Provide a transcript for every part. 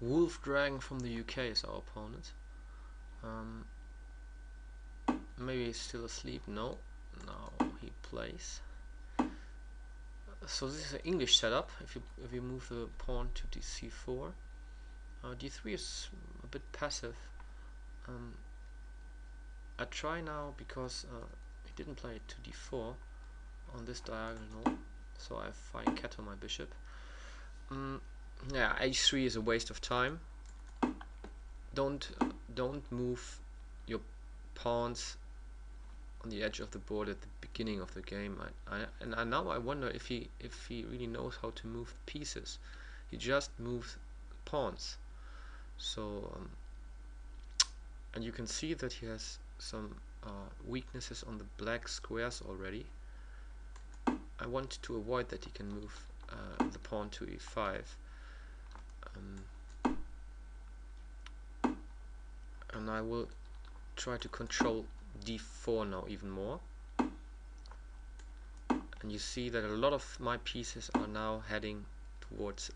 Wolf Dragon from the UK is our opponent. Maybe he's still asleep. No, now he plays. So this is an English setup. If you move the pawn to c4, d3 is a bit passive. I try now because he didn't play to d4 on this diagonal, so I find cat on my bishop. Yeah, h3 is a waste of time. Don't move your pawns on the edge of the board at the beginning of the game. Now I wonder if he really knows how to move pieces. He just moves pawns. So and you can see that he has some weaknesses on the black squares already. I want to avoid that he can move the pawn to e5. And I will try to control d4 now even more. And you see that a lot of my pieces are now heading towards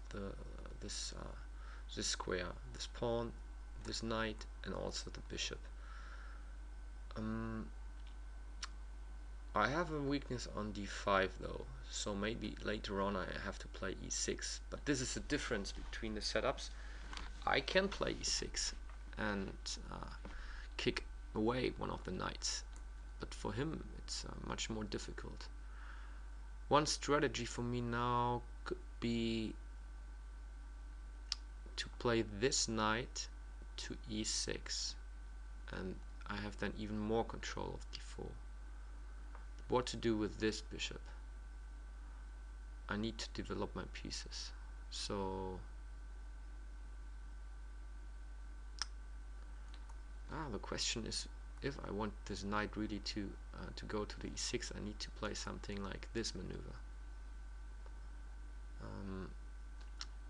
this square, this pawn, this knight, and also the bishop. I have a weakness on d5 though, so maybe later on I have to play e6. But this is the difference between the setups. I can play e6 and kick away one of the knights, but for him it's much more difficult. One strategy for me now could be to play this knight to e6, and I have then even more control of d4. What to do with this bishop? I need to develop my pieces. So the question is, if I want this knight really to go to the e6, I need to play something like this maneuver,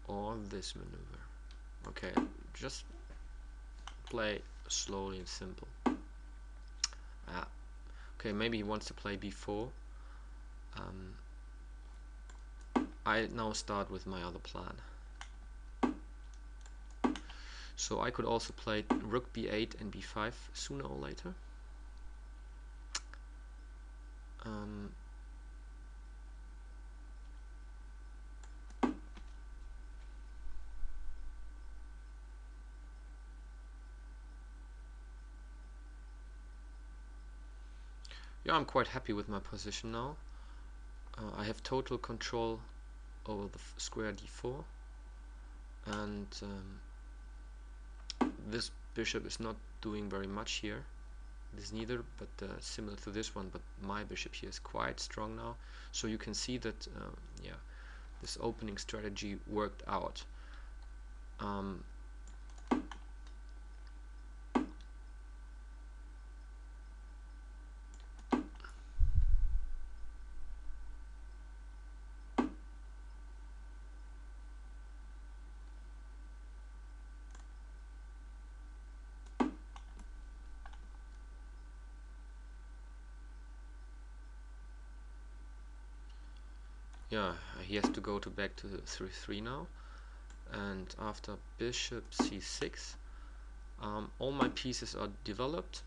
or this maneuver. Okay, just play slowly and simple. Okay, maybe he wants to play b4. I now start with my other plan. So I could also play rook b8 and b5 sooner or later. Yeah, I'm quite happy with my position now. I have total control over the square d4, and this bishop is not doing very much here. This neither, but similar to this one, but my bishop here is quite strong now. So you can see that yeah, this opening strategy worked out. Yeah, he has to go back to the 3-3 now, and after bishop c6, all my pieces are developed.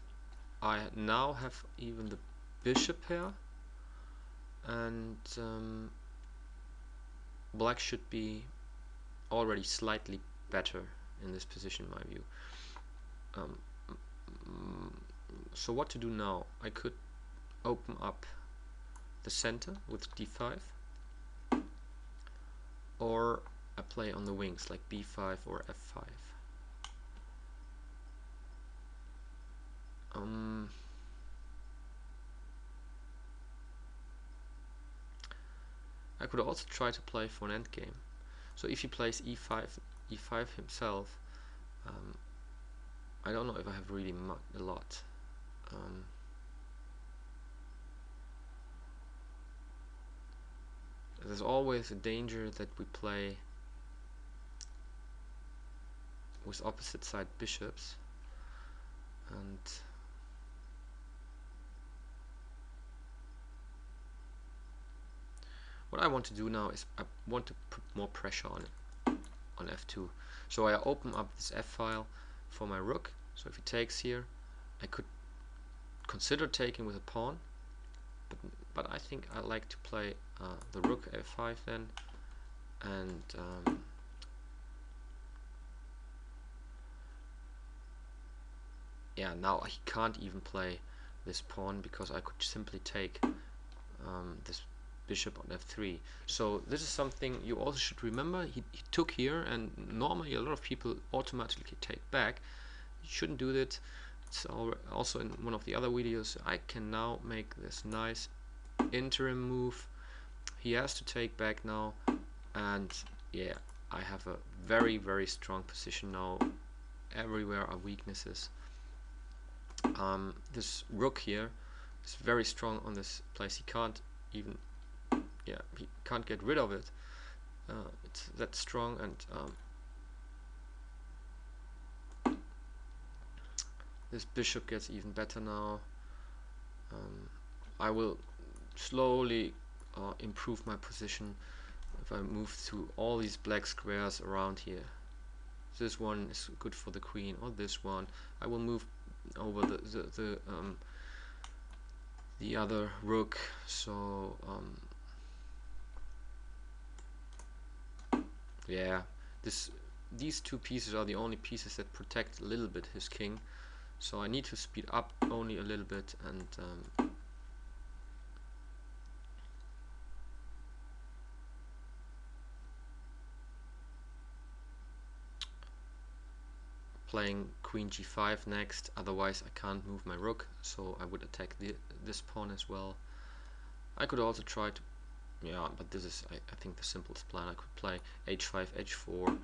I now have even the bishop pair, and black should be already slightly better in this position in my view. So what to do now? I could open up the center with d5, or I play on the wings like b5 or f5. I could also try to play for an endgame. So if he plays e5 himself, I don't know if I have really a lot. There's always a danger that we play with opposite side bishops, and what I want to do now is I want to put more pressure on it. on f2. So I open up this f file for my rook. So if he takes here, I could consider taking with a pawn, but I think I like to play the rook f5 then, and yeah, now he can't even play this pawn because I could simply take this bishop on f3. So this is something you also should remember. He took here, and normally a lot of people automatically take back. You shouldn't do that. It's also in one of the other videos. I can now make this nice interim move. He has to take back now, and yeah, I have a very, very strong position now. Everywhere are weaknesses. This rook here is very strong on this place. He can't even, yeah, he can't get rid of it. It's that strong, and this bishop gets even better now. I will slowly improve my position if I move through all these black squares around here. This one is good for the queen, or this one. I will move over the other rook. So yeah, these two pieces are the only pieces that protect a little bit his king. So I need to speed up only a little bit, and playing queen g5 next, otherwise I can't move my rook, so I would attack this pawn as well. I could also try to, yeah, but this is I think the simplest plan. I could play h5, h4.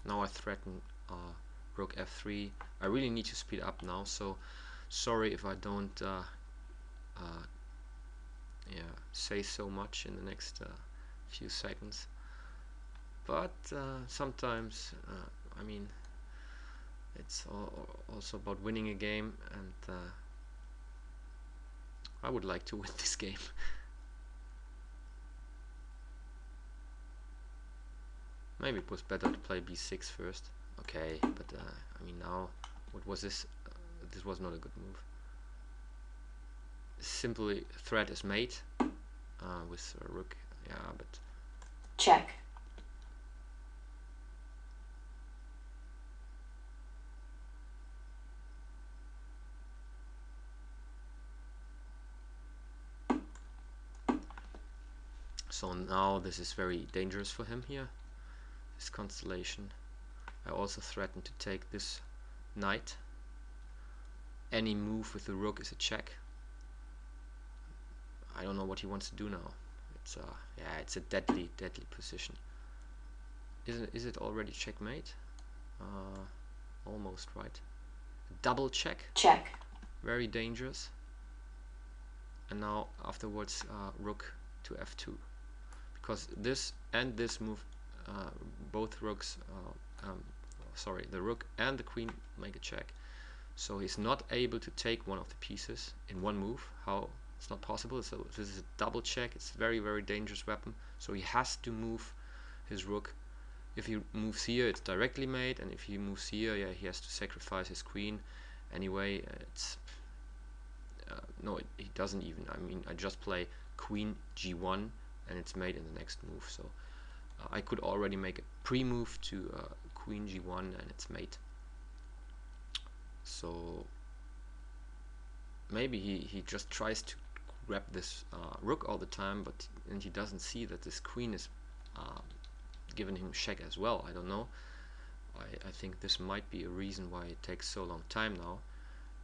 Now I threaten rook f3. I really need to speed up now, so sorry if I don't yeah, say so much in the next few seconds, but sometimes I mean, it's also about winning a game, and I would like to win this game. Maybe it was better to play b6 first. Okay, but I mean, now what was this? This was not a good move. Simply threat is mate with a rook. Yeah, but check. so now this is very dangerous for him here, this constellation. I also threaten to take this knight. Any move with the rook is a check. I don't know what he wants to do now. It's yeah, it's a deadly position. Is it already checkmate? Almost, right? Double check. Check. Very dangerous. And now afterwards rook to f2, because this and this move, both rooks, sorry, the rook and the queen make a check. So he's not able to take one of the pieces in one move. How? It's not possible. So this is a double check. It's a very, very dangerous weapon. So he has to move his rook. If he moves here, it's directly mate, and if he moves here, yeah, he has to sacrifice his queen. Anyway, it's no, he doesn't even. I mean, I just play queen g1, and it's mate in the next move. So I could already make a pre-move to queen g1, and it's mate. So maybe he just tries to grab this rook all the time, and he doesn't see that this queen is giving him check as well. I don't know. I think this might be a reason why it takes so long time now.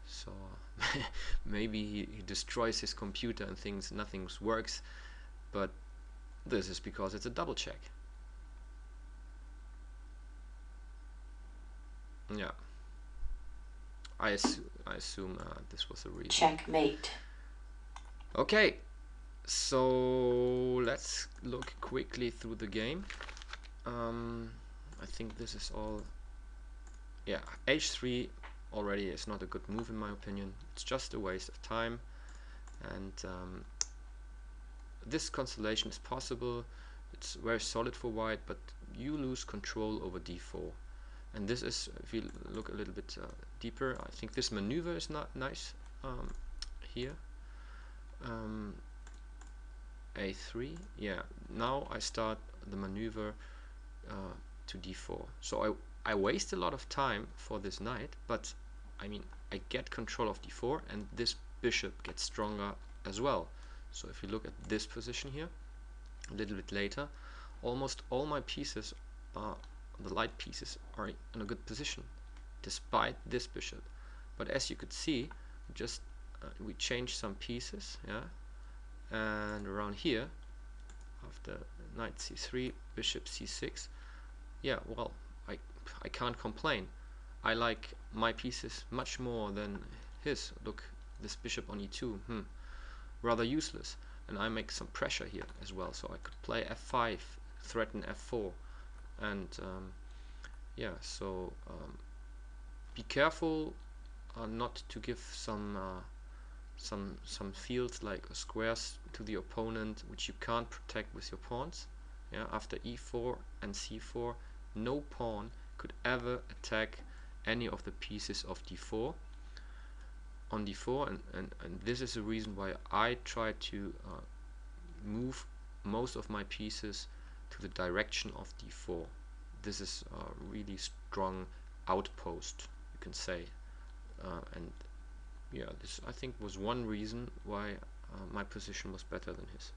So maybe he destroys his computer and thinks nothing works, but this is because it's a double check. Yeah, I assume this was the reason. Checkmate. Okay, so let's look quickly through the game. I think this is all. Yeah, h3 already is not a good move in my opinion. It's just a waste of time. And this constellation is possible. It's very solid for white, but you lose control over d4. And this is, if you look a little bit deeper, I think this maneuver is not nice here. A3, yeah. Now I start the maneuver to d4. So I waste a lot of time for this knight, but I mean I get control of d4, and this bishop gets stronger as well. So if you look at this position here, a little bit later, almost all my pieces, the light pieces, are in a good position, despite this bishop. But as you could see, just we changed some pieces, yeah, and around here, after knight c3, bishop c6, yeah, well, I can't complain. I like my pieces much more than his. Look, this bishop on e2, rather useless. And I make some pressure here as well, so I could play f5, threaten f4, and yeah, so be careful not to give some fields like squares to the opponent which you can't protect with your pawns. Yeah, after e4 and c4, no pawn could ever attack any of the pieces of d4 on d4, and this is the reason why I try to move most of my pieces to the direction of d4. This is a really strong outpost, you can say, and yeah, this I think was one reason why my position was better than his.